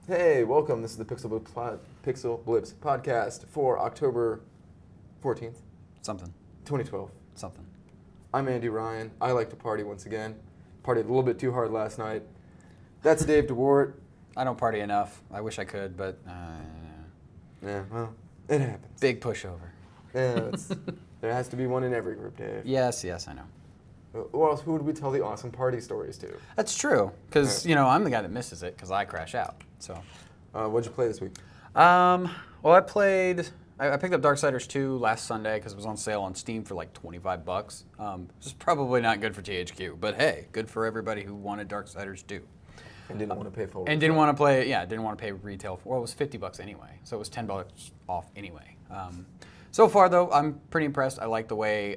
Hey, welcome. This is the PixelBlips podcast for October 14th, Something. 2012. Something. I'm Andy Ryan. I like to party once again. Partied a little bit too hard last night. That's Dave DeWart. I don't party enough. I wish I could, but Yeah, well, it happens. big pushover. Yeah, there has to be one in every group, Dave. Yes, I know. Who would we tell the awesome party stories to? That's true, because, Right. I'm the guy that misses it, because I crash out, so. What'd you play this week? Well, I picked up Darksiders 2 last Sunday, because it was on sale on Steam for like $25. This is probably not good for THQ, but hey, good for everybody who wanted Darksiders 2. And didn't want to pay full. And didn't want to pay retail for, well, it was $50 anyway, so it was $10 off anyway. So far, though, I'm pretty impressed. I like the way,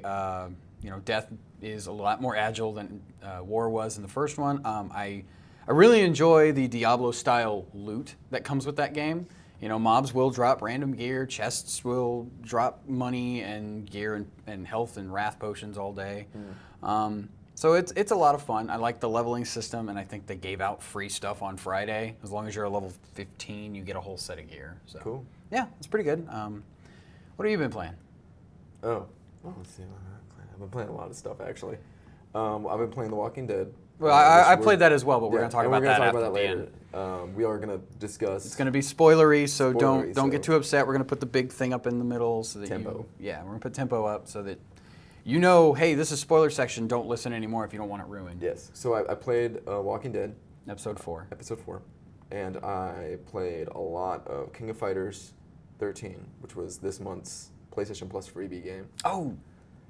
Death is a lot more agile than War was in the first one. I really enjoy the Diablo-style loot that comes with that game. Mobs will drop random gear, chests will drop money and gear and health and wrath potions all day. So it's a lot of fun. I like the leveling system, and I think they gave out free stuff on Friday. As long as you're a level 15, you get a whole set of gear. So, Cool. Yeah, it's pretty good. What have you been playing? Let's see. I've been playing a lot of stuff, actually. I've been playing The Walking Dead. Well, I played that as well, but we're going to talk and about we're gonna that talk after about the later. end. We are going to discuss. It's going to be spoilery, so Spoilery, don't get too upset. We're going to put the big thing up in the middle so that Tempo. we're going to put tempo up so that hey, this is spoiler section. Don't listen anymore if you don't want it ruined. Yes. So I played Walking Dead. Episode 4. Episode 4. And I played a lot of King of Fighters 13, which was this month's PlayStation Plus freebie game. Oh,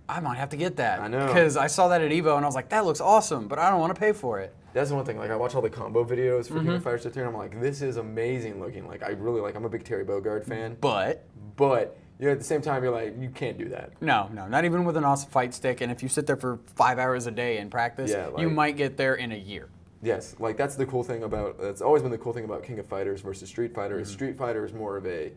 I might have to get that. I know. Because I saw that at Evo and I was like, that looks awesome, but I don't want to pay for it. That's the one thing. Like, I watch all the combo videos for King of Fighters 13. I'm like, this is amazing looking. Like, I'm a big Terry Bogard fan. But At the same time, you're like, you can't do that. No, not even with an awesome fight stick. And if you sit there for 5 hours a day and practice, you might get there in a year. Yes, like that's the cool thing that's always been the cool thing about King of Fighters versus Street Fighter. Is Street Fighter is more of a,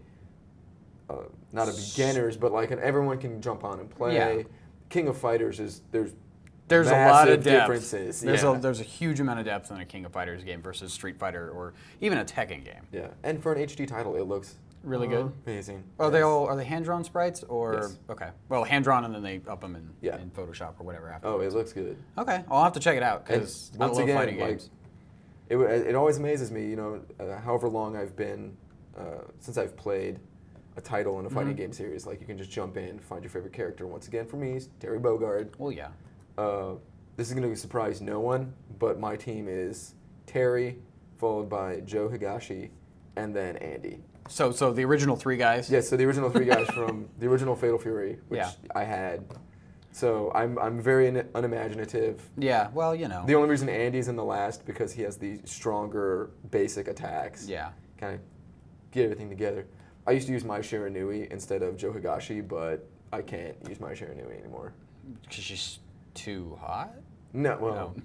not a beginners, but like everyone can jump on and play. Yeah. King of Fighters there's a lot of massive depth. differences. There's a huge amount of depth in a King of Fighters game versus Street Fighter or even a Tekken game. Yeah, and for an HD title, it looks Really good. amazing. Are they hand drawn sprites or Yes. Okay? Well, hand drawn and then they up them in Yeah. Photoshop or whatever after. Oh, it looks good. Okay, I'll have to check it out because I Once love again, fighting like, games. it always amazes me. However long I've been since I've played a title in a fighting game series, like you can just jump in, find your favorite character. Once again, for me, Terry Bogard. Well, yeah. This is going to surprise no one, but my team is Terry, followed by Joe Higashi, and then Andy. So the original 3 guys. Yes, so the original 3 guys from the original Fatal Fury, which Yeah. I had. So I'm very unimaginative. Yeah. Well, The only reason Andy's in the last because he has the stronger basic attacks. Yeah. Kind of get everything together. I used to use Mai Shiranui instead of Joe Higashi, but I can't use Mai Shiranui anymore. Because she's too hot. No, well,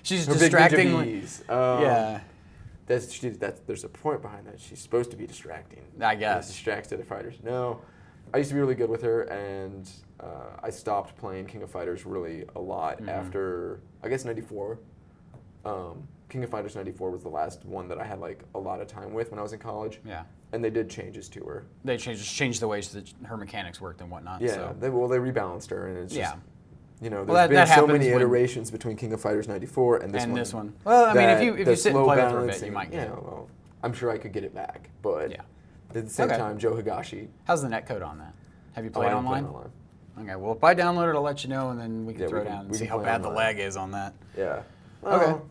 She's her big distracting. ninja bees. Yeah. There's a point behind that. She's supposed to be distracting. I guess. It distracts other fighters. No, I used to be really good with her, and I stopped playing King of Fighters really a lot after, I guess, 94. King of Fighters 94 was the last one that I had like a lot of time with when I was in college. Yeah. And they did changes to her. They changed the ways that her mechanics worked and whatnot. Yeah, So. they rebalanced her, and it's just, there's Well, been that so many happens when- iterations between King of Fighters 94 and this one. Well, I mean, that if the you sit and slow play with her a bit, balancing, you might get it. well, I'm sure I could get it back, but Yeah. at the same Okay. time, Joe Higashi. How's the netcode on that? Have you Oh, played I haven't online? Okay, well, if I download it, I'll let you know, and then we can Yeah, throw we can- down and we see can how play bad the online. lag is on that. Yeah. Okay. Well,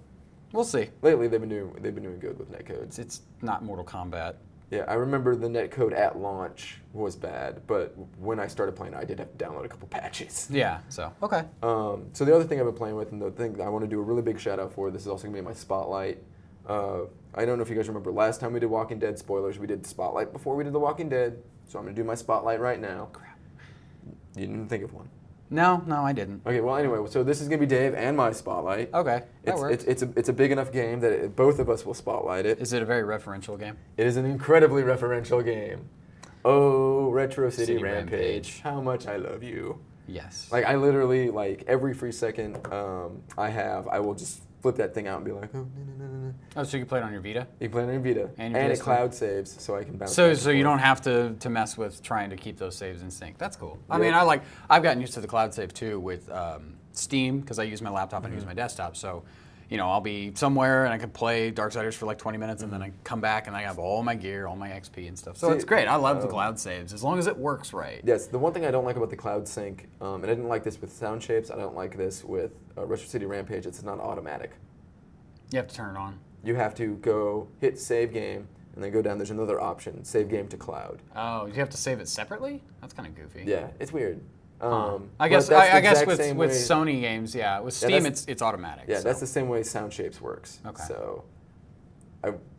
We'll see. lately they've been doing good with netcodes. It's not Mortal Kombat. Yeah, I remember the netcode at launch was bad, but when I started playing, I did have to download a couple patches. Yeah, so, okay. So the other thing I've been playing with, and the thing that I want to do a really big shout out for, this is also going to be my spotlight. I don't know if you guys remember last time we did Walking Dead spoilers, we did Spotlight before we did The Walking Dead, so I'm going to do my spotlight right now. Crap. You didn't think of one. No, I didn't. Okay, well anyway, so this is going to be Dave and my spotlight. Okay, that works. It's a big enough game that both of us will spotlight it. Is it a very referential game? It is an incredibly referential game. Oh, Retro City, City Rampage. Rampage. How much I love you. Yes. Like, I literally, like, every free second I will just flip that thing out and be like, oh, no. Oh, so you can play it on your Vita? You can play it on your Vita. And it just cloud saves, so I can bounce So back you and don't forth. have to mess with trying to keep those saves in sync. That's cool. I Yep. mean, I've gotten used to the cloud save too with Steam because I use my laptop and use my desktop. So, you know, I'll be somewhere and I can play Darksiders for like 20 minutes and then I come back and I have all my gear, all my XP and stuff. So See, it's great. I love the cloud saves as long as it works right. Yes, the one thing I don't like about the cloud sync, and I didn't like this with Sound Shapes, I don't like this with Retro City Rampage, it's not automatic. You have to turn it on. You have to go hit save game, and then go down, there's another option, save game to cloud. Oh, you have to save it separately? That's kind of goofy. Yeah, it's weird. I but guess that's the I guess exact with same way- Sony games, yeah. With Steam, that's- it's automatic. Yeah, so. that's the same way Sound Shapes works. Okay. So,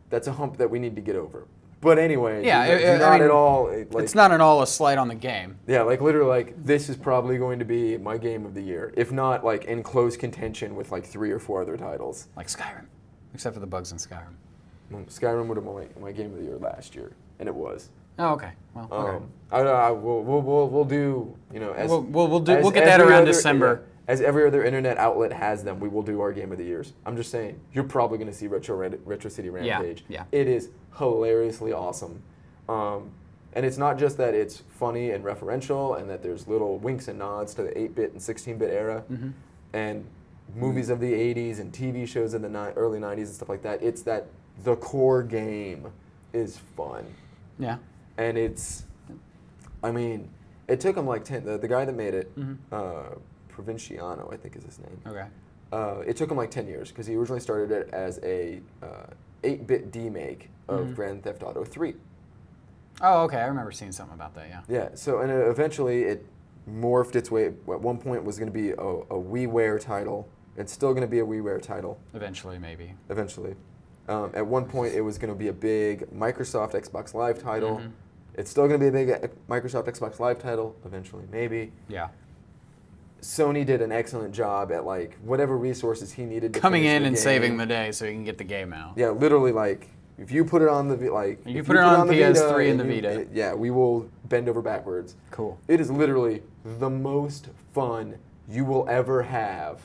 that's a hump that we need to get over. But anyway, Yeah, do not at all. Like, it's not at all a slight on the game. Yeah, like literally, like this is probably going to be my game of the year, if not like in close contention with like 3 or 4 other titles. Like Skyrim, except for the bugs in Skyrim. Skyrim would have been my game of the year last year, and it was. Oh, okay. Well, okay. We'll do, you know, as We'll as get that every around other- December. yeah, as every other internet outlet has them, we will do our game of the years. I'm just saying, you're probably going to see Retro City Rampage. Yeah. It is hilariously awesome. And it's not just that it's funny and referential and that there's little winks and nods to the 8-bit and 16-bit era and movies of the 80s and TV shows in the early 90s and stuff like that. It's that the core game is fun. Yeah. And it's, I mean, it took him like 10, the guy that made it, Provinciano, I think is his name. Okay. It took him like 10 years because he originally started it as a 8-bit demake of Grand Theft Auto 3. Oh, okay. I remember seeing something about that. Yeah. Yeah, so and eventually it morphed its way. At one point it was going to be a WiiWare title. It's still going to be a WiiWare title. Eventually, maybe. Eventually. At one point it was going to be a big Microsoft Xbox Live title. It's still going to be a big Microsoft Xbox Live title. Eventually, maybe. Yeah. Sony did an excellent job at like whatever resources he needed to Coming finish in the and game. saving the day so you can get the game out. Yeah, literally like if you put it on the You put it on the PS3 and Vita, the Vita. yeah, we will bend over backwards. Cool. It is literally the most fun you will ever have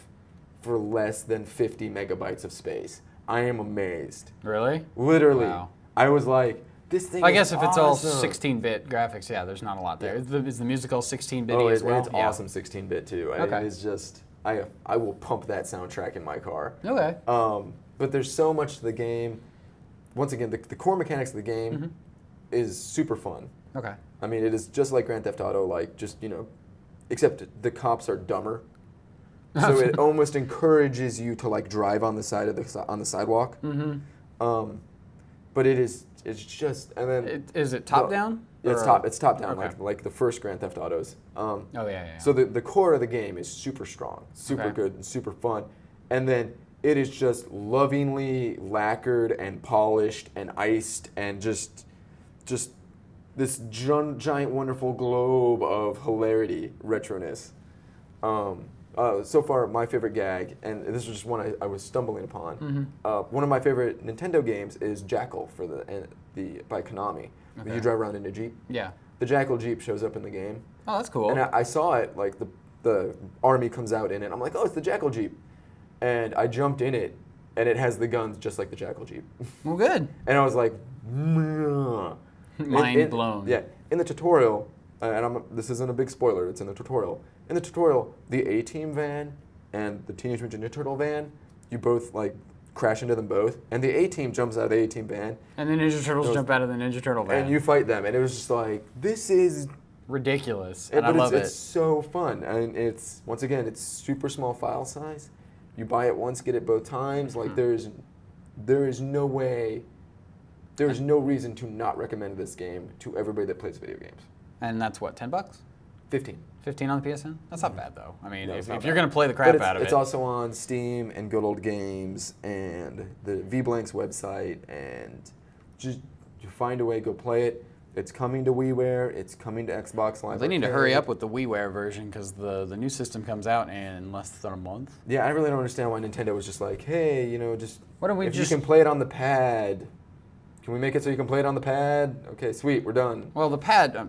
for less than 50 megabytes of space. I am amazed. Really? Literally. Wow. I was like, this thing I is guess if it's all awesome. 16-bit graphics, yeah, there's not a lot there. Is the musical 16-bit Oh, as well? it's Yeah. awesome 16-bit too. Okay. It is just, I will pump that soundtrack in my car. Okay. But there's so much to the game. Once again, the core mechanics of the game is super fun. Okay. I mean, it is just like Grand Theft Auto, like just, you know, except the cops are dumber. So it almost encourages you to like drive on the side of the sidewalk. But it's just, and then Is it top down? It's Or- top down, Okay. like the first Grand Theft Autos. Oh yeah. So the core of the game is super strong, super Okay. good, and super fun. And then it is just lovingly lacquered and polished and iced and just this giant, wonderful globe of hilarity, retroness. So far, my favorite gag, and this was just one I was stumbling upon. One of my favorite Nintendo games is Jackal for by Konami. Okay. You drive around in a Jeep. Yeah. The Jackal Jeep shows up in the game. Oh, that's cool. And I saw it, like the army comes out in it. I'm like, oh, it's the Jackal Jeep. And I jumped in it, and it has the guns just like the Jackal Jeep. Well, good. And I was like, "Mwah." Mind blown. Yeah. In the tutorial, and this isn't a big spoiler, it's in the tutorial. In the tutorial, the A-Team van and the Teenage Mutant Ninja Turtle van, you both like crash into them both, and the A-Team jumps out of the A-Team van, And the Ninja Turtles jump out of the Ninja Turtle van. and you fight them, and it was just like, this is Ridiculous. And I but love it's so fun, and it's once again it's super small file size. You buy it once, get it both times. Like there is no way, there is no reason to not recommend this game to everybody that plays video games. And that's what, $10? 15. 15 on the PSN? That's not bad though. I mean, No, if it's not you're bad. going to play the But crap out of it's it. also on Steam and Good Old Games and the VBlank's website, and just you find a way, go play it. It's coming to WiiWare. It's coming to Xbox Live. They need to Arcade. hurry up with the WiiWare version because the new system comes out in less than a month. Yeah, I really don't understand why Nintendo was just like, hey, you know, just Why don't we if just- you can play it on the pad, can we make it so you can play it on the pad? Okay, sweet, we're done. Well, the pad,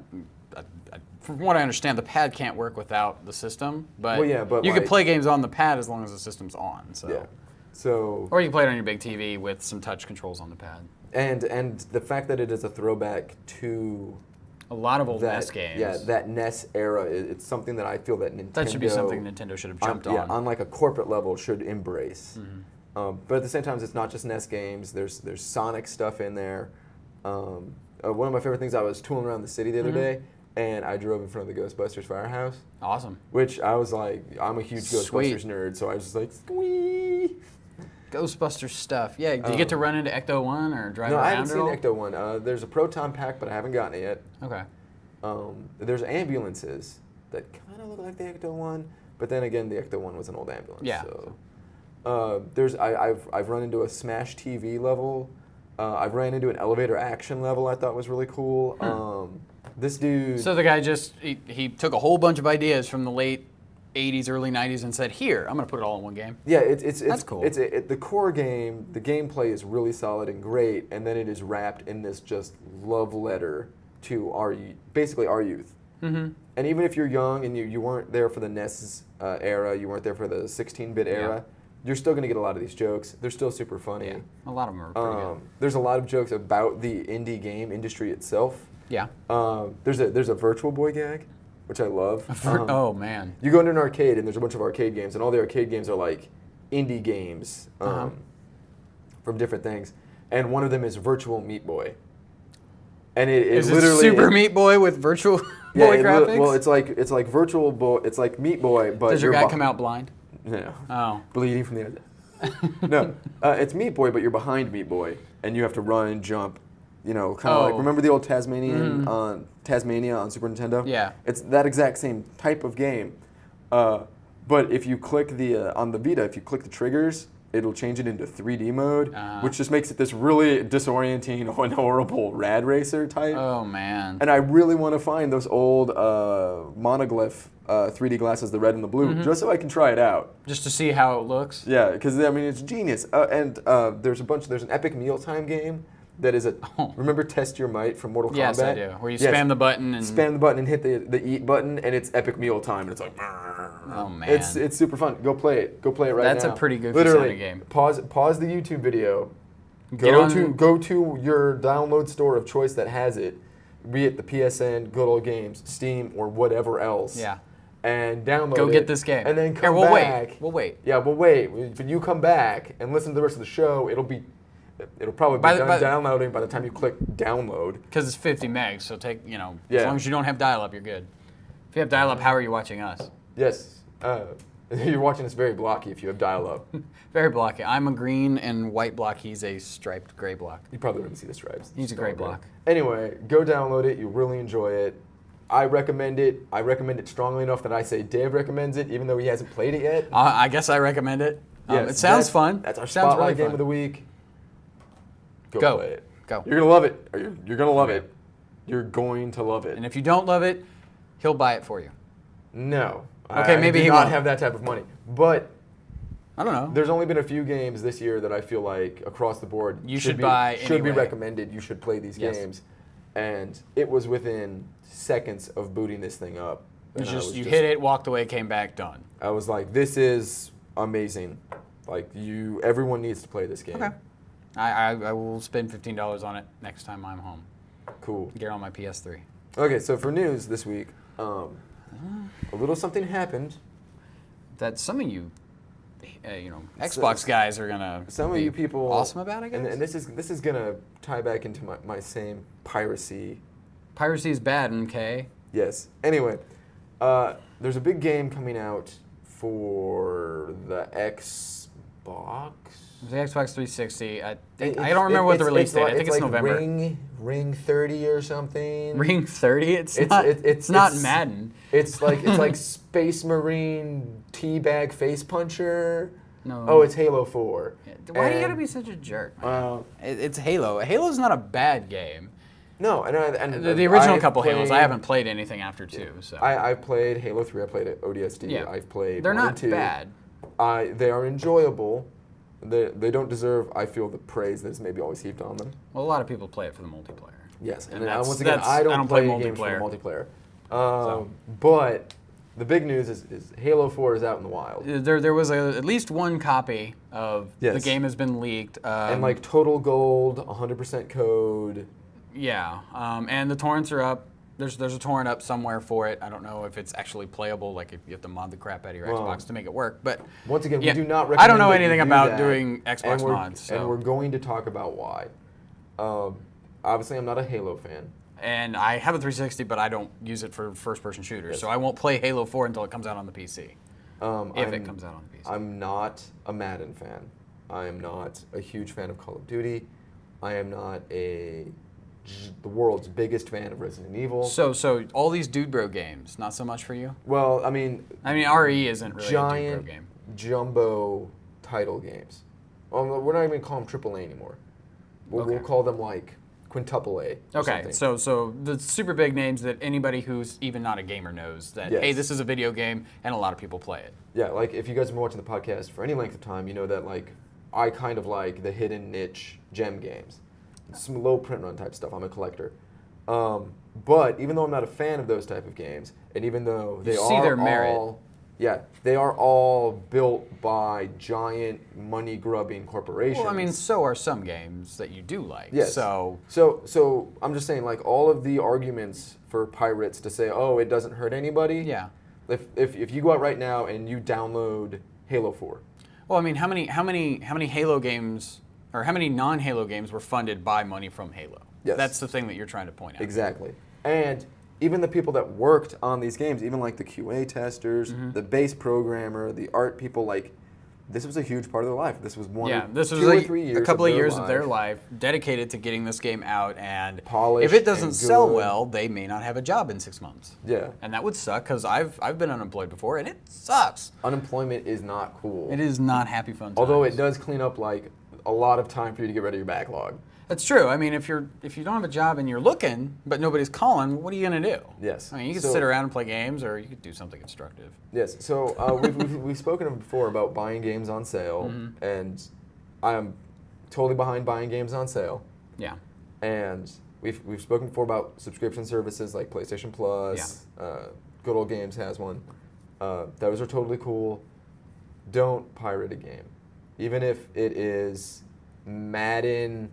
from what I understand, the pad can't work without the system. But, Well, yeah, but you like- can play games on the pad as long as the system's on. So. Yeah. So Or you can play it on your big TV with some touch controls on the pad. and the fact that it is a throwback to A lot of old that NES games. yeah that NES era, it's something that I feel that Nintendo That should be something Nintendo should have jumped on. Yeah, on like a corporate level should embrace. Mm-hmm. But at the same time, it's not just NES games. There's Sonic stuff in there. One of my favorite things, I was tooling around the city the other day, and I drove in front of the Ghostbusters firehouse. Awesome. Which I was like, I'm a huge Sweet. Ghostbusters nerd, so I was just like, squee. Ghostbusters stuff. Yeah, do you get to run into Ecto-1 or drive No, around I haven't at seen all? Ecto-1. There's a Proton Pack, but I haven't gotten it yet. Okay. There's ambulances that kind of look like the Ecto-1, but then again, the Ecto-1 was an old ambulance. Yeah. So. I've run into a Smash TV level. I've ran into an elevator action level I thought was really cool. This dude. So the guy just, he took a whole bunch of ideas from the late 80s, early 90s and said, here, I'm going to put it all in one game. Yeah, it's That's cool. The core game, the gameplay is really solid and great, and then it is wrapped in this just love letter to basically our youth. Mm-hmm. And even if you're young and you weren't there for the NES era, you weren't there for the 16-bit era, you're still going to get a lot of these jokes. They're still super funny. Yeah, a lot of them are pretty good. There's a lot of jokes about the indie game industry itself. Yeah. There's a Virtual Boy gag, which I love. Oh, man. You go into an arcade and there's a bunch of arcade games, and all the arcade games are like indie games from different things. And one of them is Virtual Meat Boy. And it Is it literally Super Meat Boy with Virtual Boy graphics? Well, it's like Virtual Boy. It's like Meat Boy, but Does your guy come out blind? No. Oh. Bleeding from the other. No, it's Meat Boy, but you're behind Meat Boy, and you have to run and jump. You know, kind of like, remember the old Tasmania on Super Nintendo? Yeah. It's that exact same type of game. But if you click on the Vita, if you click the triggers, it'll change it into 3D mode, which just makes it this really disorienting and horrible rad racer type. Oh, man. And I really want to find those old monoglyph 3D glasses, the red and the blue, just so I can try it out. Just to see how it looks? Yeah, because I mean, it's genius. And there's an Epic Mealtime game that is remember Test Your Might from Mortal Kombat? Yes, I do. Where you spam the button and... Spam the button and hit the eat button, and it's Epic Mealtime, and it's like... Oh, man. It's super fun. Go play it. Go play it right now. That's a pretty goofy Literally, sounding game. Pause the YouTube video. Go to your download store of choice that has it, be it the PSN, Good Old Games, Steam, or whatever else. Yeah. And download it. Go get this game. And then Here, come we'll back. Wait. We'll wait. Yeah, we'll wait. When you come back and listen to the rest of the show, it'll probably be done downloading by the time you click download. Because it's 50 megs, so as Yeah. long as you don't have dial-up, you're good. If you have dial-up, how are you watching us? Yes. You're watching this very blocky if you have dial-up. Very blocky. I'm a green and white block. He's a striped gray block. You probably wouldn't see the stripes. He's a gray block. Anyway, go download it. You'll really enjoy it. I recommend it. I recommend it strongly enough that I say Dave recommends it, even though he hasn't played it yet. I guess I recommend it. Yes, it sounds fun. That's our sounds spotlight really game fun. of the week. Go. Play it. Go. You're going to love it. You're going to love it. You're going to love it. And if you don't love it, he'll buy it for you. No. Okay, maybe he he not won't. have that type of money. But I don't know. there's only been a few games this year that I feel like across the board You should buy should be anyway. recommended. You should play these Yes. games. And it was within seconds of booting this thing up. And I was You hit it, walked away, came back, done. I was like, this is amazing. Like everyone needs to play this game. Okay. I will spend $15 on it next time I'm home. Cool. Get it on my PS3. Okay, so for news this week, a little something happened. That some of you, Xbox guys are gonna. Some of be you people awesome about it. I guess. And this is gonna tie back into my same piracy. Piracy is bad, okay? Yes. Anyway, there's a big game coming out for the Xbox. The Xbox 360. I don't remember what the release date. I think it's November. Ring 30 or something. Ring 30. It's not Madden. It's like Space Marine Teabag Face Puncher. No. Oh, it's Halo 4. Why do you gotta be such a jerk, man? It's Halo. Halo's not a bad game. No, and The original I've couple played, Halos. I haven't played anything after 2. So I've played Halo 3. I played it ODST. Yeah. I've played. They're 1 not and 2. bad. They are enjoyable. They don't deserve, I feel, the praise that's maybe always heaped on them. Well, a lot of people play it for the multiplayer. Yes, and that's- once again, that's- I I don't don't play play games for the multiplayer. multiplayer. But the big news is Halo 4 is out in the wild. There was at least one copy of the Yes. game has been leaked. And like total gold, 100% code. Yeah, and the torrents are up. There's a torrent up somewhere for it. I don't know if it's actually playable, like if you have to mod the crap out of your Xbox to make it work. But once again, yeah, we do not recommend I don't know that you anything do about that, doing Xbox and mods. So. And we're going to talk about why. Obviously, I'm not a Halo fan. And I have a 360, but I don't use it for first-person shooters, so I won't play Halo 4 until it comes out on the PC. If it comes out on the PC. I'm not a Madden fan. I am not a huge fan of Call of Duty. I am not the world's biggest fan of Resident Evil. So all these dude bro games, not so much for you? Well, I mean, RE isn't really a dude giant bro game. jumbo title games. Well, we're not even going to call them AAA anymore. We'll call them like quintuple A. Okay, so the super big names that anybody who's even not a gamer knows that, hey, this is a video game and a lot of people play it. Yeah, like if you guys have been watching the podcast for any length of time, you know that like I kind of like the hidden niche gem games. Some low print run type stuff. I'm a collector. But even though I'm not a fan of those type of games, and even though they are all built by giant money grubbing corporations. Well, I mean, so are some games that you do like. Yes. So I'm just saying, like all of the arguments for pirates to say, oh, it doesn't hurt anybody. Yeah. If you go out right now and you download Halo 4. Well, I mean, how many Halo games or how many non-Halo games were funded by money from Halo? Yes. That's the thing that you're trying to point out. Exactly. And even the people that worked on these games, even like the QA testers, the base programmer, the art people, like this was a huge part of their life. This was two or 3 years a couple of years life. of their life dedicated to getting this game out, and Polished if it doesn't and sell good. well, they may not have a job in 6 months. Yeah. And that would suck because I've been unemployed before, and it sucks. Unemployment is not cool. It is not happy fun times. Although it does clean up like a lot of time for you to get rid of your backlog. That's true. I mean, if you don't have a job and you're looking, but nobody's calling, what are you going to do? Yes. I mean, you could sit around and play games, or you could do something constructive. Yes. So we've spoken before about buying games on sale, and I am totally behind buying games on sale. Yeah. And we've spoken before about subscription services like PlayStation Plus. Good Old Games has one. Those are totally cool. Don't pirate a game, even if it is Madden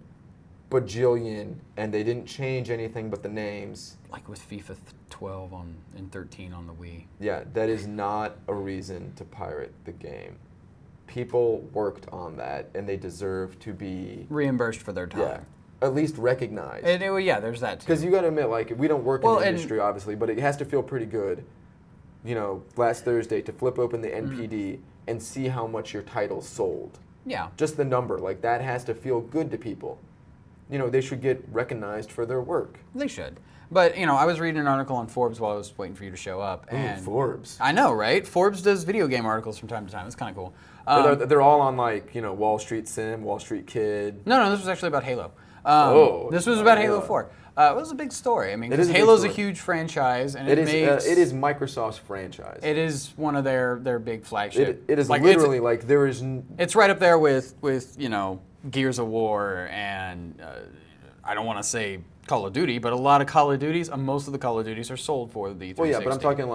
bajillion and they didn't change anything but the names. Like with FIFA 12 and 13 on the Wii. Yeah, that is not a reason to pirate the game. People worked on that and they deserve to be reimbursed for their time. Yeah, at least recognized. Yeah, there's that too. Because you got to admit, like, we don't work in the industry, obviously, but it has to feel pretty good. You know, last Thursday to flip open the NPD and see how much your title sold. Yeah. Just the number, like that has to feel good to people. You know, they should get recognized for their work. They should. But, you know, I was reading an article on Forbes while I was waiting for you to show up. And Forbes. I know, right? Forbes does video game articles from time to time. It's kind of cool. They're all on, like, you know, Wall Street Sim, Wall Street Kid. No, this was actually about Halo. This was about Halo 4. It was a big story. I mean, because Halo's a huge franchise, and it is Microsoft's franchise. It is one of their big flagship. It is like, literally like there is. It's right up there with you know, Gears of War and I don't want to say Call of Duty, but a lot of Call of Duties, most of the Call of Duties are sold for the 360. Well, yeah, but I'm talking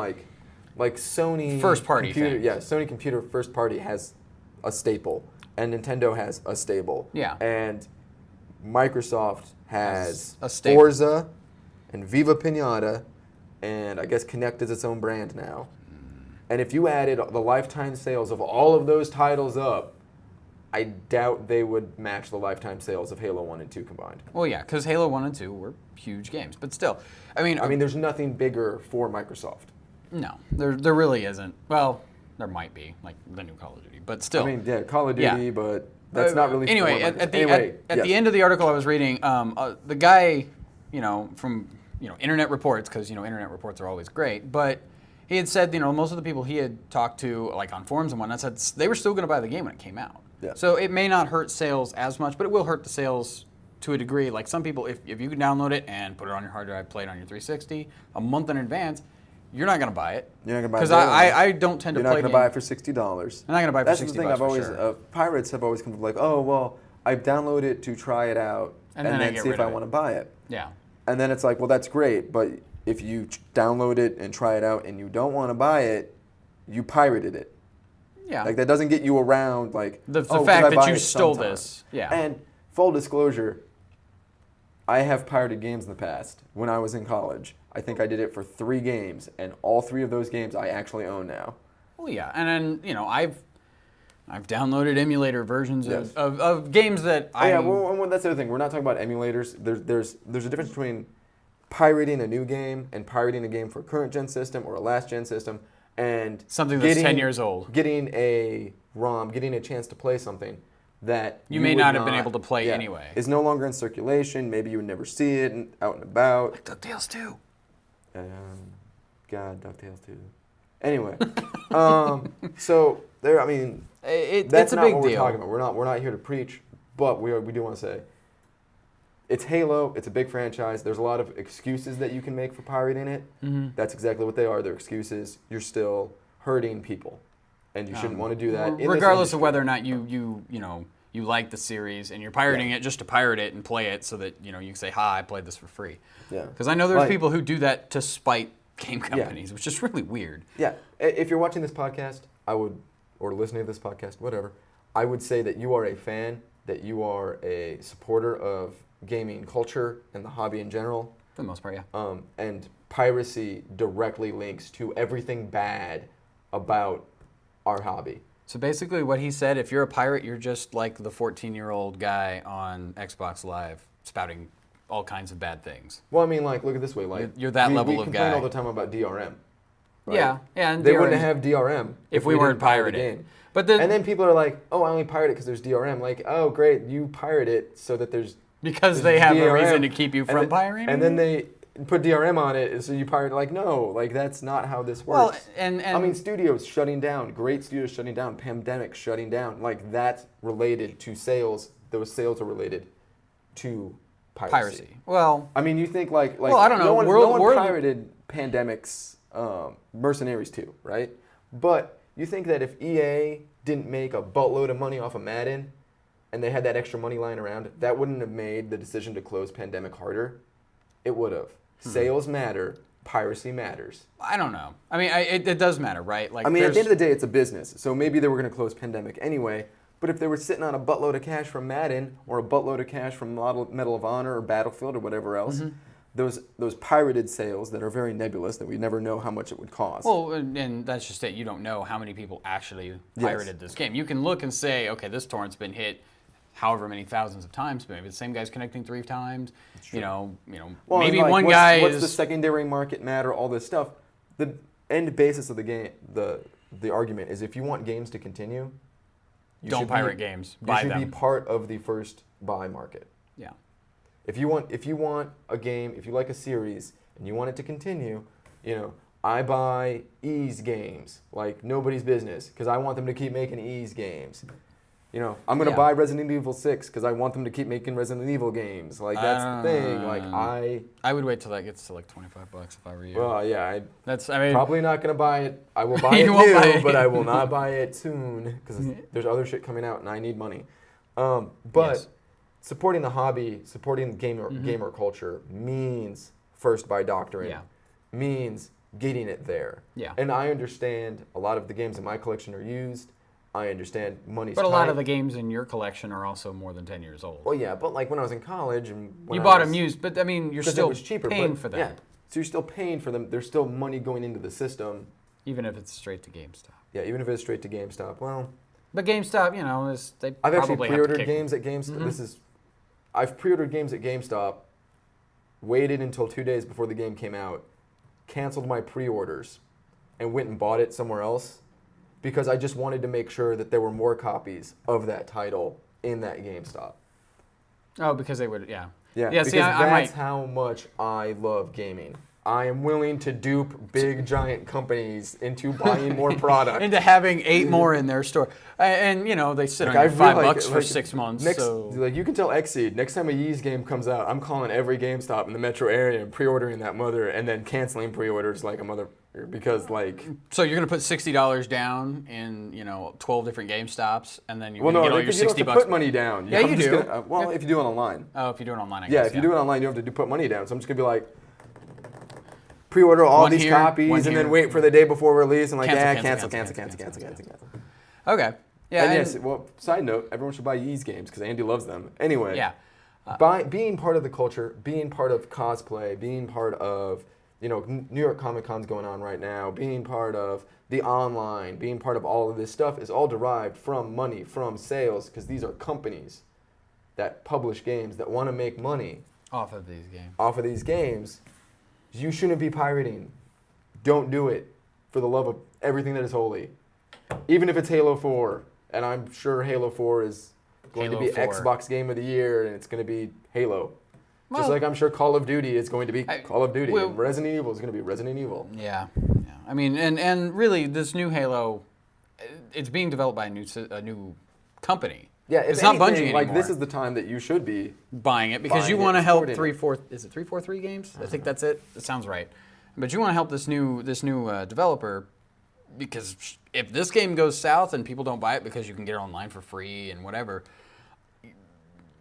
like Sony first party computer. things. Yeah, Sony computer first party has a staple, and Nintendo has a stable. Yeah. And Microsoft has a stable. Forza and Viva Pinata, and I guess Kinect is its own brand now. And if you added the lifetime sales of all of those titles up, I doubt they would match the lifetime sales of Halo 1 and 2 combined. Well, yeah, because Halo 1 and 2 were huge games. But still, I mean, there's nothing bigger for Microsoft. No, there really isn't. Well, there might be, like the new Call of Duty, but still. I mean, yeah, Call of Duty, but that's not really. Anyway, at the end of the article I was reading, the guy, you know, from Internet Reports, because Internet Reports are always great, but he had said, most of the people he had talked to, like on forums and whatnot, said they were still going to buy the game when it came out. Yeah. So it may not hurt sales as much, but it will hurt the sales to a degree. Like some people, if you can download it and put it on your hard drive, play it on your 360 a month in advance, you're not going to buy it. You're not going to buy it. Because I don't tend to play. You're not going to buy it for $60. I'm not going to buy it for $60. That's the thing I've always, pirates have always come from like, oh, well, I download it to try it out and then see if I want to buy it. Yeah. And then it's like, well, that's great, but if you download it and try it out and you don't want to buy it, you pirated it. Yeah. Like that doesn't get you around like the could fact I that buy you it stole sometime? this. Yeah. And full disclosure, I have pirated games in the past. When I was in college, I think I did it for 3 games, and all 3 of those games I actually own now. Well, yeah, and then I've downloaded emulator versions Yes. of games that Yeah, well, that's the other thing. We're not talking about emulators. There's a difference between pirating a new game and pirating a game for a current gen system or a last gen system, and something that's 10 years old. Getting a ROM, getting a chance to play something that you may would not have been able to play yeah, anyway. Is no longer in circulation. Maybe you would never see it out and about. Like DuckTales 2. God, DuckTales 2. Anyway, so there. I mean, It's that's a not big what deal. we're talking about. We're not here to preach, but we do want to say it's Halo. It's a big franchise. There's a lot of excuses that you can make for pirating it. Mm-hmm. That's exactly what they are. They're excuses. You're still hurting people, and you shouldn't want to do that. in this Regardless of industry. whether or not you like the series and you're pirating it just to pirate it and play it so that you can say, "Ha, I played this for free." Yeah. Because I know there's Like- people who do that to spite game companies, which is really weird. Yeah. If you're watching this podcast, or listening to this podcast, whatever, I would say that you are a fan, that you are a supporter of gaming culture and the hobby in general. For the most part, yeah. And piracy directly links to everything bad about our hobby. So basically what he said, if you're a pirate, you're just like the 14-year-old guy on Xbox Live spouting all kinds of bad things. Well, I mean, like, look at it this way. Like, You're that level we of complain guy. all the time about DRM. Right? Yeah, and They DRM wouldn't have DRM if we weren't didn't pirate the pirating. game. But then, And then people are like, oh, I only pirate it because there's DRM. Like, oh, great, you pirate it so that there's because they have a DRM, reason to keep you and from then- pirating. And then they put DRM on it, so you pirate. Like, no, like that's not how this well, works. and I mean, studios shutting down, great studios shutting down, pandemic shutting down. Like that's related to sales. Those sales are related to piracy. Well, I mean, you think like Well, I don't know. No one, World- no one World- pirated Pandemic's Mercenaries 2, right? But you think that if EA didn't make a buttload of money off of Madden, and they had that extra money lying around, that wouldn't have made the decision to close Pandemic harder. It would have. Sales matter. Piracy matters. I don't know. I mean, it does matter, right? Like, I mean, at the there's- end of the day, it's a business. So maybe they were going to close Pandemic anyway. But if they were sitting on a buttload of cash from Madden or a buttload of cash from Medal of Honor or Battlefield or whatever else, those pirated sales that are very nebulous that we never know how much it would cost. Well, and that's just it. You don't know how many people actually pirated this game. You can look and say, okay, this torrent's been hit however many thousands of times, but maybe the same guy's connecting 3 times. Well, Maybe and, like, one guy what's is. the secondary market matter? All this stuff. The end basis of the game, the argument is if you want games to continue, you Don't should pirate be, games. You Buy should be them. part of the first buy market. Yeah. If you want a game, if you like a series and you want it to continue, I buy Ease games like nobody's business because I want them to keep making Ease games. I'm going to buy Resident Evil 6 because I want them to keep making Resident Evil games. Like, that's the thing. Like, I would wait till that gets to like $25 if I were you. Well, yeah, I mean, probably not going to buy it. I will buy it You won't buy new, it. but I will not buy it soon because there's other shit coming out and I need money. But Yes. supporting the hobby, supporting gamer culture means first buy doctrine. Yeah. Means getting it there. Yeah. And I understand a lot of the games in my collection are used. I understand money's But a lot tight. of the games in your collection are also more than 10 years old. Well, yeah, but like when I was in college and when You I bought was, them used, but I mean, you're 'cause still it was cheaper, paying but, for them, Yeah, so you're still paying for them. There's still money going into the system. even if it's straight to GameStop. Yeah, even if it's straight to GameStop. Well, But GameStop, they I've actually probably have to pre-ordered kick- games at GameStop. I've pre-ordered games at GameStop, waited until 2 days before the game came out, canceled my pre-orders, and went and bought it somewhere else because I just wanted to make sure that there were more copies of that title in that GameStop. Oh, because they would, yeah. Yeah, Yeah, because see, I that's might. how much I love gaming. I am willing to dupe big giant companies into buying more product. Into having 8 more in their store. And they sit Like, on I you feel $5 for like 6 months. Next, So like you can tell Xseed, next time a Yeez game comes out, I'm calling every GameStop in the metro area and pre-ordering that mother and then canceling pre-orders like a mother because like. So you're going to put $60 down in, 12 different GameStops, and then you're Well, going to no, get all your because you don't $60 have to put money down. Yeah, I'm you just do. Well, if you do it online. Oh, if you do it online, I guess. Yeah, if you do it online, you don't have to put money down. So I'm just gonna be like, pre-order all One these here, copies one and here. then wait for the day before release and like, Cancel. cancel. Okay. Yeah. And yes, well, side note, everyone should buy Ys games because Andy loves them. Anyway, Yeah. being part of the culture, being part of cosplay, being part of, New York Comic Con's going on right now, being part of the online, being part of all of this stuff is all derived from money, from sales, because these are companies that publish games that want to make money Off of these games. off of these games. You shouldn't be pirating. Don't do it for the love of everything that is holy. Even if it's Halo 4, and I'm sure Halo 4 is going to be Halo 4. Xbox Game of the Year, and it's going to be Halo. Well, Just like I'm sure Call of Duty is going to be Call of Duty, well- and Resident Evil is going to be Resident Evil. Yeah. I mean, and really, this new Halo, it's being developed by a new company. Yeah, if it's not Bungie anything, anymore. like this is the time that you should be. Buying it because Buying you it, want to help supporting it. Is it 343 Games? I think that's it. It sounds right. But you want to help this new developer because if this game goes south and people don't buy it because you can get it online for free and whatever,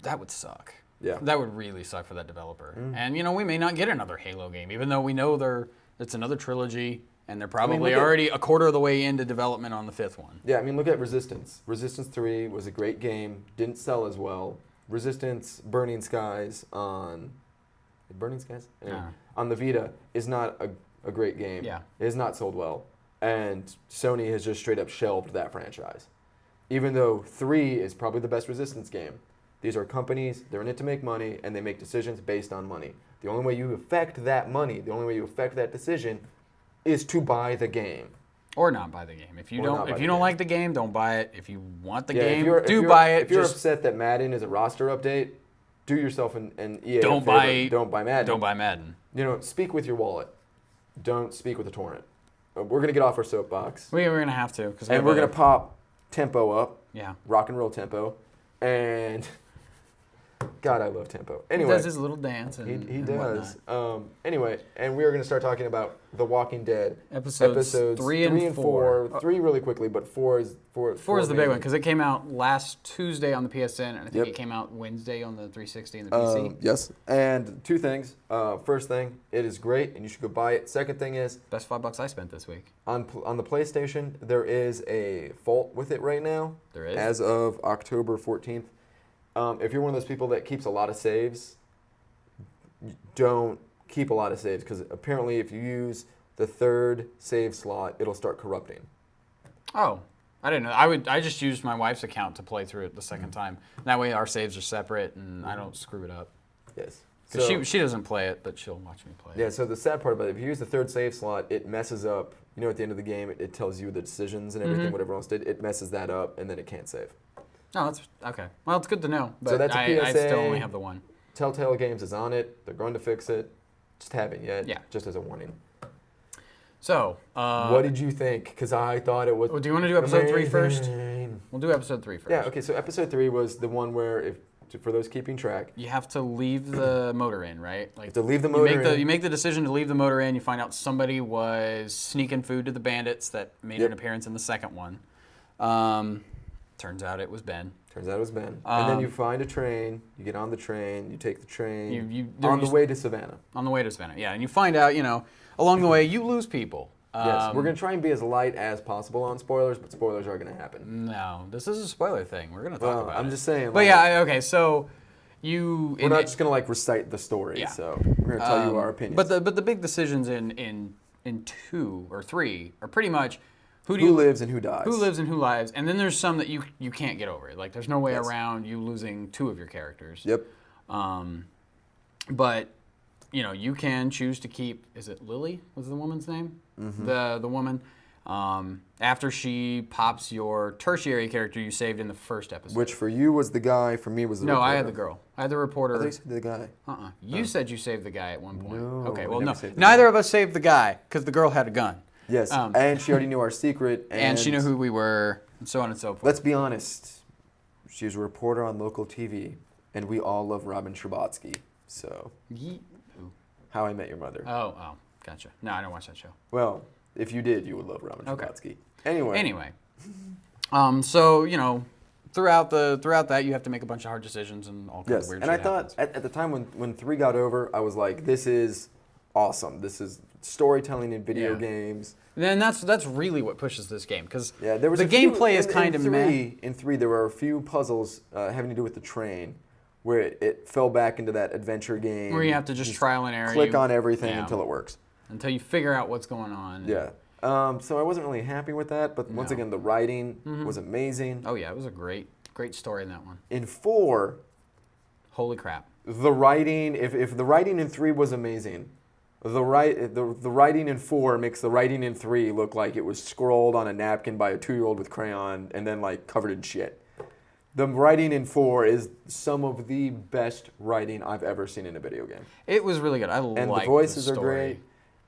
that would suck. Yeah. That would really suck for that developer. And we may not get another Halo game, even though we know it's another trilogy and they're probably look at- already a quarter of the way into development on the fifth one. Yeah, I mean, look at Resistance. Resistance 3 was a great game, didn't sell as well. Resistance Burning Skies on Burning Skies? Anyway, on the Vita is not a great game. Yeah. It has not sold well. And Sony has just straight up shelved that franchise. Even though 3 is probably the best Resistance game. These are companies, they're in it to make money, and they make decisions based on money. The only way you affect that money, the only way you affect that decision is to buy the game. Or not buy the game. If you don't like the game, don't buy it. If you want the game, buy it. If you're upset that Madden is a roster update, do yourself an EA Don't a favor. buy- Don't buy Madden. Don't buy Madden. Speak with your wallet. Don't speak with a torrent. We're going to get off our soapbox. We're going to have to. And we're going to pop tempo up. Yeah. Rock and roll tempo. And God, I love tempo. Anyway. He does his little dance and He and does. whatnot. Anyway, and we are going to start talking about The Walking Dead. Episodes 3 and 4. 3 really quickly, but 4 is... 4 is the big one because it came out last Tuesday on the PSN and I think Yep. it came out Wednesday on the 360 and the PC. Yes. And 2 things. First thing, it is great and you should go buy it. Second thing is... Best $5 I spent this week. On the PlayStation, there is a fault with it right now. There is? As of October 14th. If you're one of those people that keeps a lot of saves, don't keep a lot of saves because apparently if you use the 3rd save slot, it'll start corrupting. Oh, I didn't know. I just used my wife's account to play through it the second time. That way our saves are separate and I don't screw it up. Yes. Because she doesn't play it, but she'll watch me play it. Yeah, so the sad part about it, if you use the 3rd save slot, it messes up, at the end of the game, it tells you the decisions and everything, what everyone else did. It messes that up and then it can't save. Oh, that's okay. Well, it's good to know. But So that's a I PSA. still only have the one. Telltale Games is on it. They're going to fix it. Just haven't yet. Yeah. Just as a warning. So, What did you think? Because I thought it was. do you want to do episode 3 first? amazing. We'll do episode 3 first. Yeah. Okay. So episode 3 was the one where, for those keeping track, You have to leave the motor in, right? Like to leave the motor in. You make the decision to leave the motor in. You find out somebody was sneaking food to the bandits that made an appearance in the second one. Turns out it was Ben. Turns out it was Ben. And then you find a train. You get on the train. You take the train on the way to Savannah. On the way to Savannah, yeah. And you find out, along the way, you lose people. Yes. We're going to try and be as light as possible on spoilers, but spoilers are going to happen. No, this is a spoiler thing. We're going to talk about it. I'm just saying. But yeah, okay, so you... We're not just going to recite the story, Yeah. so we're going to tell you our opinions. But the big decisions in 2 or 3 are pretty much who lives and who dies. Who lives and who lives, and then there's some that you can't get over. Like there's no way around you losing 2 of your characters. Yep. But you can choose to keep. Is it Lily? Was the woman's name? Mm-hmm. The woman. After she pops your tertiary character you saved in the first episode. Which for you was the guy, for me was the reporter. I had the girl. I had the reporter. I thought you said the guy. You said you saved the guy at one point. No, okay, I well, never no. saved the Neither of us saved the guy because the girl had a gun. Yes, and she already knew our secret. And she knew who we were, and so on and so forth. Let's be honest. She was a reporter on local TV, and we all love Robin Scherbatsky. So, How I Met Your Mother. Oh, gotcha. No, I don't watch that show. Well, if you did, you would love Robin Scherbatsky. Anyway. So, throughout that, you have to make a bunch of hard decisions and all kinds of weird shit and I thought happens. at the time when 3 got over, I was like, this is awesome. This is storytelling in video Yeah. games. Then that's really what pushes this game, because There was the a few- gameplay is in- kind of meh. In 3, there were a few puzzles having to do with the train, where it fell back into that adventure game. Where you have to just trial and error. Click on everything Yeah. until it works. Until you figure out what's going on. Yeah. So I wasn't really happy with that, but once No. again, the writing was amazing. Oh yeah, it was a great story in that one. In 4, Holy crap. the writing, if the writing in 3 was amazing, the writing in 4 makes the writing in 3 look like it was scrawled on a napkin by a 2-year-old with crayon and then like covered in shit. The writing in 4 is some of the best writing I've ever seen in a video game. It was really good. I And like the voices the are story. great,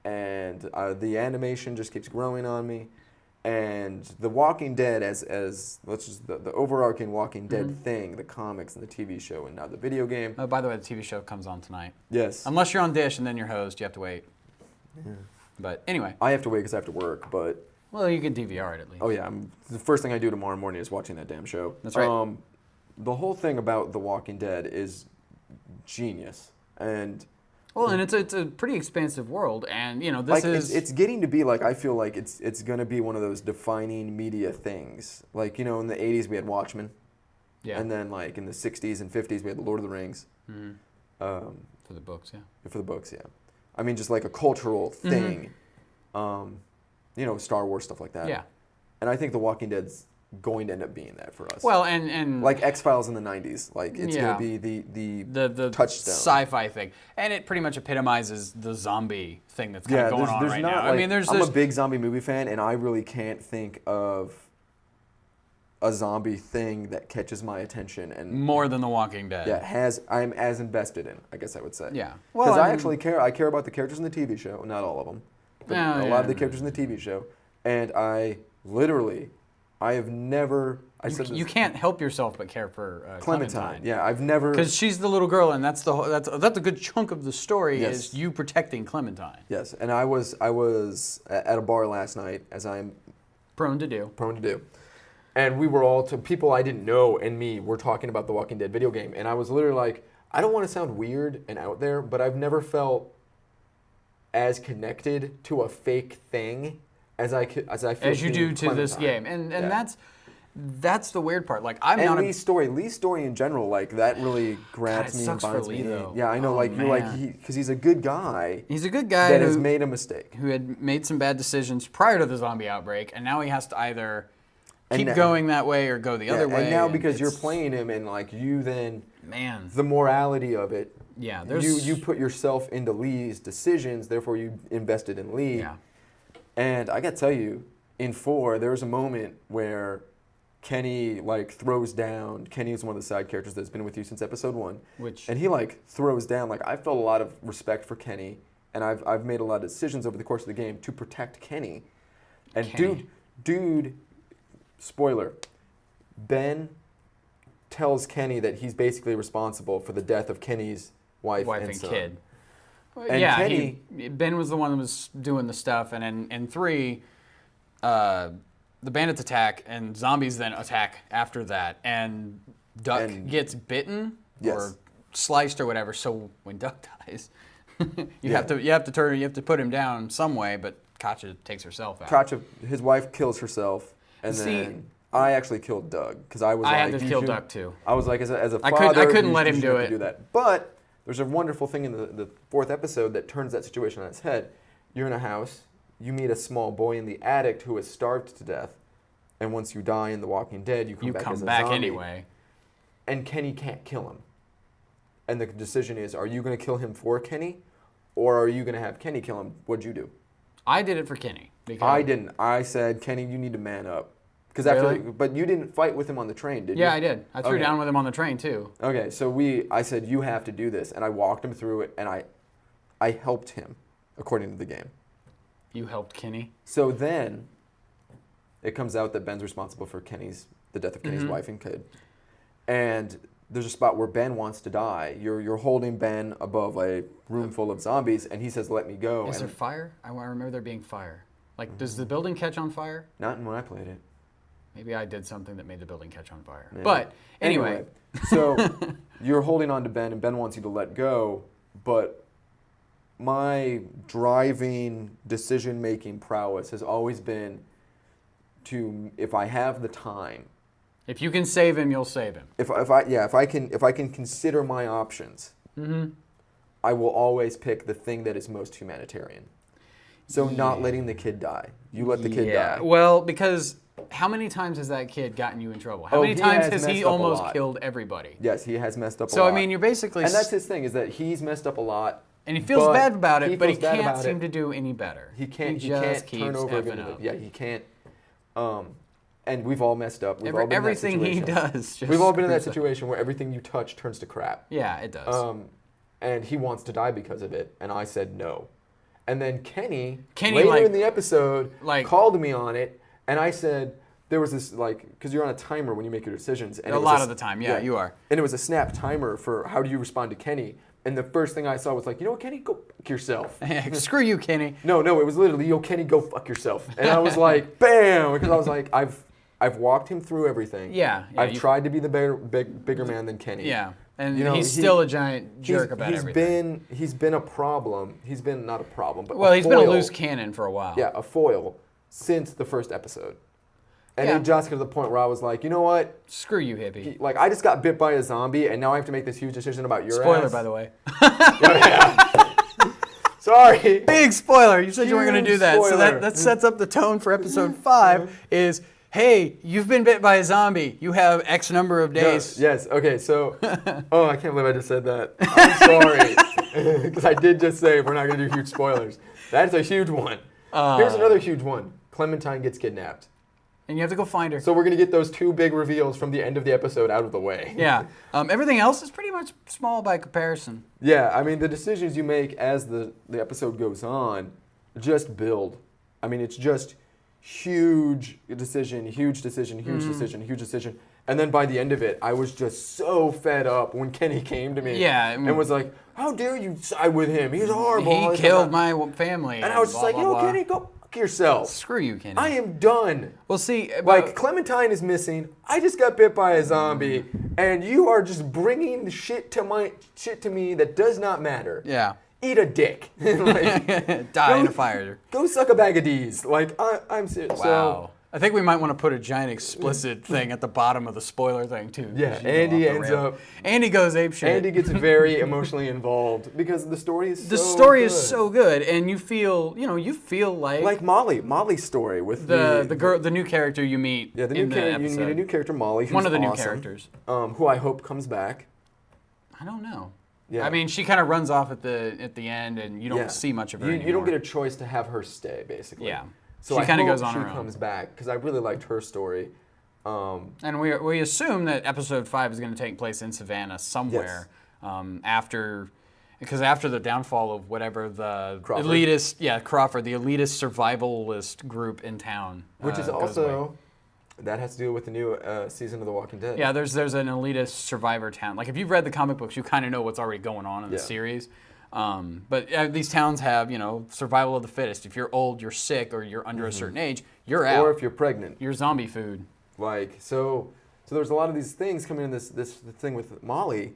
and the animation just keeps growing on me. And The Walking Dead, as let's just the overarching Walking Dead thing, the comics and the TV show, and now the video game. Oh, by the way, the TV show comes on tonight. Yes, Unless you're on Dish and then you're host, you have to wait. Yeah. But anyway, I have to wait because I have to work. But well, you can DVR it at least. oh yeah, the first thing I do tomorrow morning is watching that damn show. That's right. The whole thing about The Walking Dead is genius, and Well, and it's a pretty expansive world, and you know this like is it's getting to be like, I feel like it's going to be one of those defining media things. Like, you know, in the 80s we had Watchmen, yeah and then like in the 60s and 50s we had The Lord of the Rings. for the books, yeah. For the books, yeah. I mean, just like a cultural thing. You know, Star Wars, stuff like that. Yeah. And I think The Walking Dead's going to end up being that for us. Well, and like X-Files in the 90s. Like, it's Yeah. going to be the touchstone. sci-fi thing, and it pretty much epitomizes the zombie thing that's kind Yeah, of going there's on right not, now. like, I mean, I'm a there's big zombie movie fan, and I really can't think of a zombie thing that catches my attention and more than The Walking Dead. I'm as invested in, I guess I would say. Yeah. Because Well, I actually care. I care about the characters in the TV show, not all of them, but Oh, a yeah. lot of the characters in the TV show, and I have never. I said this, You can't help yourself but care for Clementine. Yeah, I've never. Because she's the little girl, and that's a good chunk of the story Yes. is you protecting Clementine. Yes, and I was at a bar last night, as I'm Prone to do. prone to do. And we were all, to people I didn't know and me, were talking about the Walking Dead video game. And I was literally like, I don't want to sound weird and out there, but I've never felt as connected to a fake thing as I feel As you do to this Clementine. game. And Yeah. that's the weird part. Like, I'm And not Lee's story in general, like, that really grabs it me sucks and for binds Lee, me. though. Yeah, I know, Oh, like, you're like, man. because he's a good guy he's a good guy that who, has made a mistake. who had made some bad decisions prior to the zombie outbreak, and now he has to either And keep now- going that way or go the other way. And now because you're it's- playing him and, like, you then, Man. the morality of it, Yeah, there's... you put yourself into Lee's decisions, therefore you invested in Lee. Yeah. And I gotta tell you, in 4, there was a moment where Kenny like throws down. Kenny is one of the side characters that's been with you since episode 1. And he like throws down. Like, I felt a lot of respect for Kenny, and I've made a lot of decisions over the course of the game to protect Kenny. And Kenny. dude, spoiler, Ben tells Kenny that he's basically responsible for the death of Kenny's wife and son. kid. And yeah, Kenny- Ben was the one that was doing the stuff, and in 3, the bandits attack, and zombies then attack after that, and Duck And- gets bitten Yes. or sliced or whatever. So when Duck dies, you Yeah. have to put him down some way, but Katja takes herself out. Katja, his wife kills herself, and See- then I actually killed Doug because I was I like, had to you kill should- Duck too. I was like, as a I father, couldn't you let him shouldn't do have to it. that. But there's a wonderful thing in the 4th episode that turns that situation on its head. You're in a house, you meet a small boy in the attic who is starved to death, and once you die in The Walking Dead, you come back as a zombie. anyway. And Kenny can't kill him. And the decision is, are you going to kill him for Kenny, or are you going to have Kenny kill him? What'd you do? I did it for Kenny. Because I didn't. I said, Kenny, you need to man up. Because Really? but you didn't fight with him on the train, did you? Yeah, I did. I threw Okay. down with him on the train too. Okay, so I said, you have to do this, and I walked him through it, and I helped him, according to the game. You helped Kenny. So then, it comes out that Ben's responsible for the death of Kenny's wife and kid, and there's a spot where Ben wants to die. You're holding Ben above a room full of zombies, and he says, "Let me go." Is there And fire? I remember there being fire. Like, does the building catch on fire? not when I played it. Maybe I did something that made the building catch on fire. Yeah. But anyway, so you're holding on to Ben, and Ben wants you to let go, but my driving decision-making prowess has always been to, if I have the time, If you can save him, you'll save him. if I can consider my options, I will always pick the thing that is most humanitarian. So not letting the kid die. You let the kid die. Well, because how many times has that kid gotten you in trouble? How many times has he almost killed everybody? Yes, he has messed up a lot. So I mean, you're basically, and that's his thing, is that he's messed up a lot. and he feels bad about it, but he feels bad can't about seem it. to do any better. He can't. He just can't keeps turn over effing again. up. Yeah, he can't. And we've all messed up. We've all been Everything in he that situation. does. Just We've all been in that screws up. situation where everything you touch turns to crap. Yeah, it does. And he wants to die because of it, and I said no. And then Kenny like, later in the episode, like, called me on it, and I said, there was this, like, because you're on a timer when you make your decisions. And a lot of the time, yeah, you are. And it was a snap timer for how do you respond to Kenny. And the first thing I saw was like, you know what, Kenny, go fuck yourself. Screw you, Kenny. No, it was literally, yo, Kenny, go fuck yourself. And I was like, bam, because I was like, I've walked him through everything. Yeah. I've tried to be the bigger man than Kenny. Yeah. And You know, he's still a giant jerk about everything. He's been a problem. He's been not a problem, but Well, he's been a loose cannon for a while. Yeah, a foil since the first episode. And Yeah. it just got to the point where I was like, you know what? Screw you, hippie. Like, I just got bit by a zombie, and now I have to make this huge decision about your Spoiler, ass. by the way. Sorry. Big spoiler. You said you weren't going to do that. So Spoiler. that sets up the tone for episode 5 is, hey, you've been bit by a zombie. You have X number of days. Yes. Okay. So, oh, I can't believe I just said that. I'm sorry, because I did just say we're not going to do huge spoilers. That's a huge one. Here's another huge one. Clementine gets kidnapped. And you have to go find her. So we're going to get those 2 big reveals from the end of the episode out of the way. Yeah. Everything else is pretty much small by comparison. Yeah. I mean, the decisions you make as the episode goes on just build. I mean, it's just huge decision, huge decision, huge decision, huge decision. And then by the end of it, I was just so fed up when Kenny came to me and was like, how dare you side with him? He's horrible. He killed my family. And I was just like, Kenny, go fuck yourself. Screw you, Kenny. I am done. Well, see, like, Clementine is missing. I just got bit by a zombie, and you are just bringing the shit to me that does not matter. Yeah. Eat a dick. Like, die in a fire. Go suck a bag of D's. Like, I'm serious. Wow. So, I think we might want to put a giant explicit thing at the bottom of the spoiler thing too. Yeah, Andy ends up. Andy goes apeshit. Andy gets very emotionally involved because the story is the so story good. is so good, and you feel like Molly's story with the girl, the new character you meet. Yeah, in the episode. you meet a new character, Molly, who's one of the new awesome, characters, who I hope comes back. I don't know. Yeah. I mean, she kind of runs off at the end, and you don't see much of her anymore. You don't get a choice to have her stay, basically. Yeah. So she kind of goes on her her own. She comes back because I really liked her story. And we assume that episode 5 is going to take place in Savannah somewhere after the downfall of whatever the Crawford. Crawford, the elitist survivalist group in town, which is also. That has to do with the new season of The Walking Dead. Yeah, there's an elitist survivor town. Like, if you've read the comic books, you kind of know what's already going on in the series. But these towns have, survival of the fittest. If you're old, you're sick, or you're under a certain age, you're out. Or if you're pregnant. You're zombie food. Like, so there's a lot of these things coming in this thing with Molly.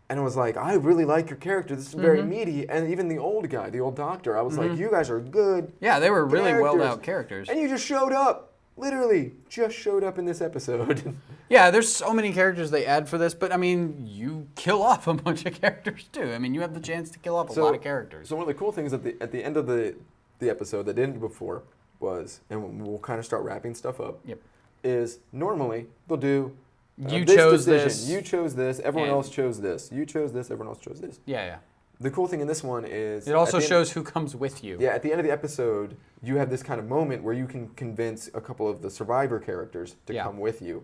And it was like, I really like your character. This is very meaty. And even the old guy, the old doctor, I was like, you guys are good. Yeah, they were really characters. well-out characters. And you just showed up. Literally, just showed up in this episode. Yeah, there's so many characters they add for this, but I mean, you kill off a bunch of characters too. I mean, you have the chance to kill off a lot of characters. So one of the cool things at the end of the episode that didn't before was, and we'll kind of start wrapping stuff up. Yep. Is normally they'll do. You this chose decision. this. You chose this. Everyone else chose this. You chose this. Everyone else chose this. Yeah. The cool thing in this one is... It also shows who comes with you. Yeah, at the end of the episode, you have this kind of moment where you can convince a couple of the survivor characters to come with you.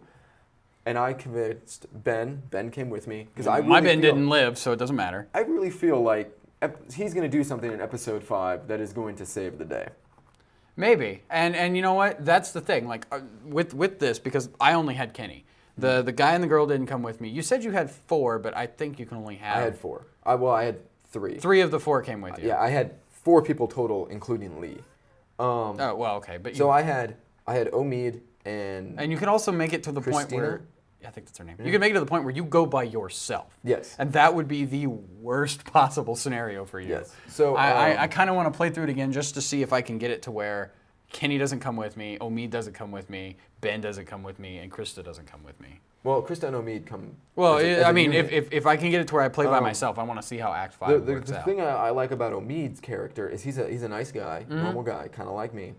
And I convinced Ben. Ben came with me. Because My Ben didn't live, so it doesn't matter. I really feel like he's going to do something in episode 5 that is going to save the day. Maybe. And you know what? That's the thing. Like, with this, because I only had Kenny. The guy and the girl didn't come with me. You said you had 4, but I think you can only have... I had 4. I had 3. 3 of the 4 came with you. Yeah, I had 4 people total, including Lee. Oh, well, okay. But so I had Omid and you can also make it to the Christina point where... I think that's her name. You can make it to the point where you go by yourself. Yes. And that would be the worst possible scenario for you. Yes. So I kind of want to play through it again just to see if I can get it to where Kenny doesn't come with me, Omid doesn't come with me, Ben doesn't come with me, and Krista doesn't come with me. Well, Krista and Omid come. Well, as I a mean, unit. if I can get it to where I play by myself, I want to see how Act 5 works the out. thing I like about Omid's character is he's a nice guy, normal guy, kind of like me.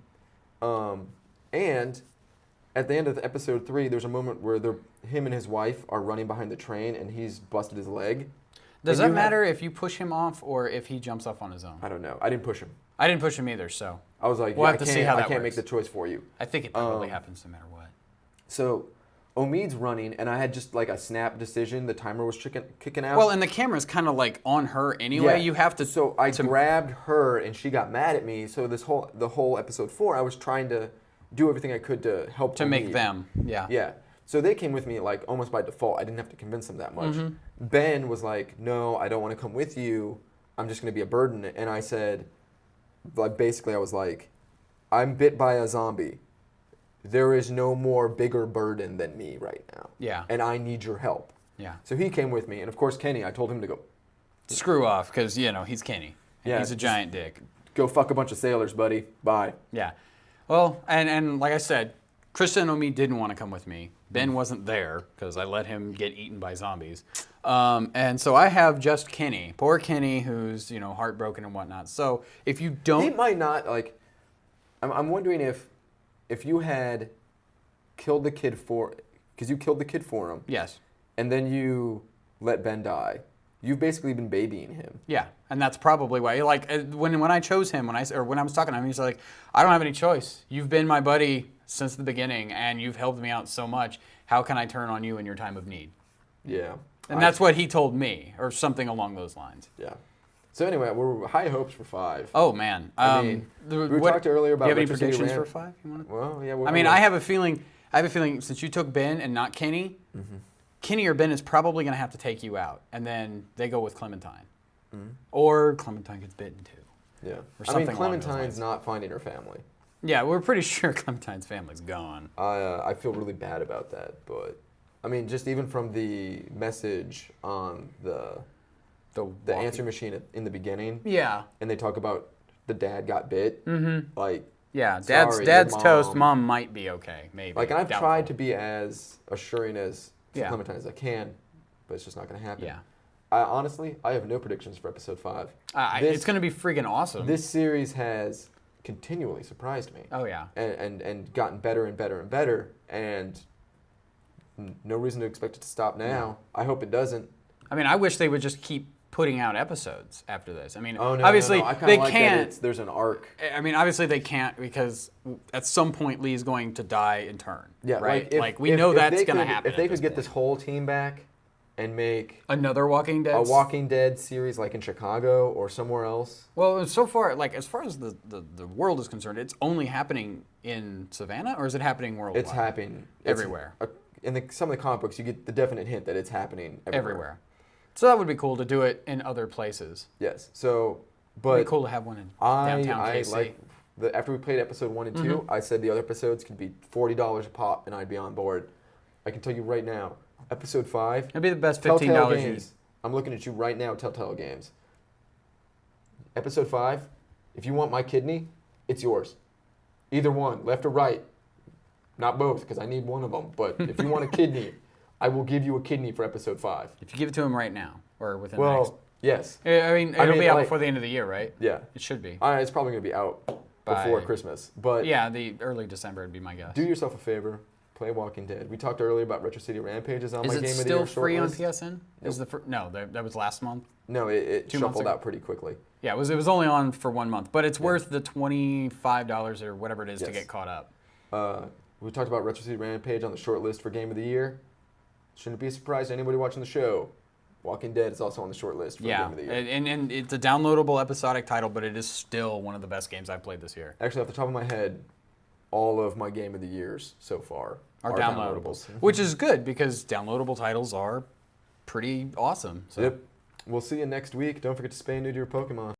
And at the end of episode 3, there's a moment where him and his wife are running behind the train, and he's busted his leg. Does that matter if you push him off or if he jumps off on his own? I don't know. I didn't push him. I didn't push him either, so I was like, we'll have to see how that I can't works. make the choice for you. I think it probably happens no matter what. So Omid's running, and I had just like a snap decision. The timer was kicking out. Well, and the camera's kind of like on her anyway. Yeah. You have to. So I grabbed her, and she got mad at me. So the whole episode 4, I was trying to do everything I could to help to Omid. make them. Yeah. Yeah. So they came with me like almost by default. I didn't have to convince them that much. Ben was like, "No, I don't want to come with you. I'm just going to be a burden." And I said, like basically, I was like, "I'm bit by a zombie. There is no more bigger burden than me right now. Yeah. And I need your help." Yeah. So he came with me, and of course Kenny, I told him to go. Screw off, because he's Kenny. Yeah, He's a giant dick. Go fuck a bunch of sailors, buddy. Bye. Yeah. Well, and like I said, Krista and Omid didn't want to come with me. Ben wasn't there because I let him get eaten by zombies. And so I have just Kenny. Poor Kenny, who's, heartbroken and whatnot. So if you don't... He might not, like... I'm wondering if you had killed the kid for... Because you killed the kid for him. Yes. And then you let Ben die. You've basically been babying him. Yeah, and that's probably why. Like when I chose him, when I was talking to him, he's like, "I don't have any choice. You've been my buddy since the beginning, and you've helped me out so much. How can I turn on you in your time of need?" Yeah. And that's what he told me, or something along those lines. Yeah. So anyway, we're high hopes for 5. Oh man, I mean, we talked earlier about. Do you have any Retro City predictions for Ramp. 5? You want? Well, yeah. I mean, I have a feeling since you took Ben and not Kenny. Kenny or Ben is probably going to have to take you out, and then they go with Clementine. Or Clementine gets bitten too. Yeah. Or I mean, something along those Clementine's lines. not finding her family. Yeah, we're pretty sure Clementine's family's gone. I feel really bad about that, but I mean, just even from the message on the answer machine in the beginning, Yeah. and they talk about the dad got bit. Like, Yeah, sorry, dad's your toast. mom- Mom might be okay, maybe. and I've Doubtful. tried to be as assuring as to Yeah. Clementine as I can, but it's just not going to happen. Yeah. Honestly, I have no predictions for episode 5. It's going to be freaking awesome. This series has continually surprised me. Oh yeah. And gotten better and better and better, and no reason to expect it to stop now. I hope it doesn't. I mean, I wish they would just keep putting out episodes after this. I mean, Oh no, obviously no, no. I kinda they like can't. that there's an arc. I mean, obviously they can't because at some point Lee's going to die in turn. Yeah, right. Like, we know that's they going to could- happen. If they at could get this point. whole team back and make Another Walking Dead. a Walking Dead series like in Chicago or somewhere else. Well, so far, like as far as the world is concerned, it's only happening in Savannah, or is it happening worldwide? It's happening Everywhere. In some of the comic books, you get the definite hint that it's happening Everywhere. So that would be cool to do it in other places. Yes. So, It'd but be cool to have one in I downtown KC. like after we played episode 1 and 2, I said the other episodes could be $40 a pop, and I'd be on board. I can tell you right now, episode 5. It'd be the best Telltale $15 Games. I'm looking at you right now, Telltale Games. Episode 5. If you want my kidney, it's yours. Either one, left or right. Not both, because I need one of them. But if you want a kidney, I will give you a kidney for episode 5. If you give it to him right now, or within the next... Well, yes. I mean, it'll be out like- before the end of the year, right? Yeah. It should be. It's probably going to be out before By- Christmas. But Yeah, the early December would be my guess. do yourself a favor. Play Walking Dead. We talked earlier about Retro City Rampage is on my Is it Game of the still Year free on shortlist. PSN? Is no, that was last month. No, it 2 months shuffled ago? out pretty quickly. Yeah, it was only on for 1 month, but it's worth the $25 or whatever it is to Yes. get caught up. We talked about Retro City Rampage on the short list for Game of the Year. Shouldn't be a surprise to anybody watching the show. Walking Dead is also on the short list for Yeah, Game of the Year. and it's a downloadable episodic title, but it is still one of the best games I've played this year. Actually, off the top of my head, all of my Game of the Years so far Are downloadables, which is good because downloadable titles are pretty awesome. So. Yep. We'll see you next week. Don't forget to spay and neuter your Pokemon.